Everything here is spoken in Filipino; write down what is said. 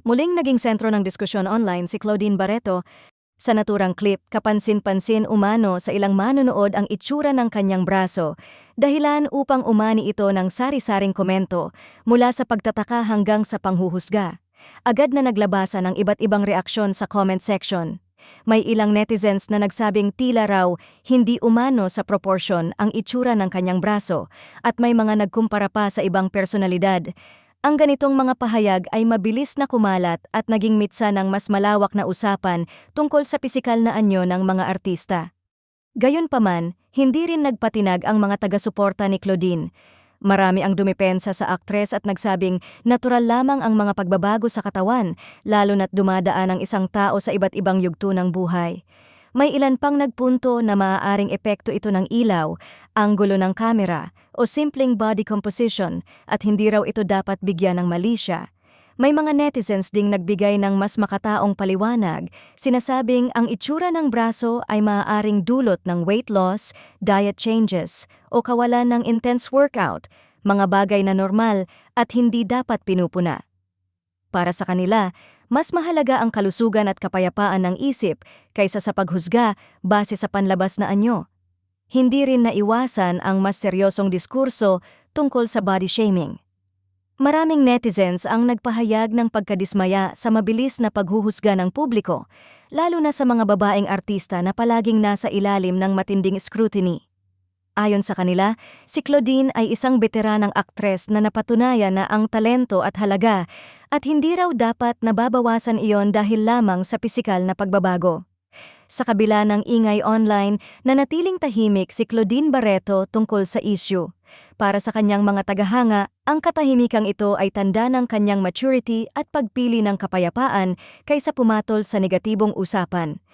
Muling naging sentro ng diskusyon online si Claudine Barreto. Sa naturang clip, kapansin-pansin umano sa ilang manonood ang itsura ng kanyang braso, dahilan upang umani ito ng sari-saring komento mula sa pagtataka hanggang sa panghuhusga. Agad na naglabasan ang iba't ibang reaksyon sa comment section. May ilang netizens na nagsabing tila raw hindi umano sa proporsyon ang itsura ng kanyang braso at may mga nagkumpara pa sa ibang personalidad. Ang ganitong mga pahayag ay mabilis na kumalat at naging mitsa ng mas malawak na usapan tungkol sa pisikal na anyo ng mga artista. Gayunpaman, hindi rin nagpatinag ang mga taga-suporta ni Claudine. Marami ang dumipensa sa aktres at nagsabing natural lamang ang mga pagbabago sa katawan, lalo na't dumadaan ang isang tao sa iba't ibang yugto ng buhay. May ilan pang nagpunto na maaaring epekto ito ng ilaw, anggulo ng kamera, o simpleng body composition at hindi raw ito dapat bigyan ng mali siya. May mga netizens ding nagbigay ng mas makataong paliwanag, sinasabing ang itsura ng braso ay maaaring dulot ng weight loss, diet changes, o kawalan ng intense workout, mga bagay na normal at hindi dapat pinupuna. Para sa kanila, mas mahalaga ang kalusugan at kapayapaan ng isip kaysa sa paghusga base sa panlabas na anyo. Hindi rin naiwasan ang mas seryosong diskurso tungkol sa body shaming. Maraming netizens ang nagpahayag ng pagkadismaya sa mabilis na paghuhusga ng publiko, lalo na sa mga babaeng artista na palaging nasa ilalim ng matinding scrutiny. Ayon sa kanila, si Claudine ay isang beteranang aktres na napatunayan na ang talento at halaga at hindi raw dapat nababawasan iyon dahil lamang sa pisikal na pagbabago. Sa kabila ng ingay online, nanatiling tahimik si Claudine Barreto tungkol sa issue. Para sa kanyang mga tagahanga, ang katahimikang ito ay tanda ng kanyang maturity at pagpili ng kapayapaan kaysa pumatol sa negatibong usapan.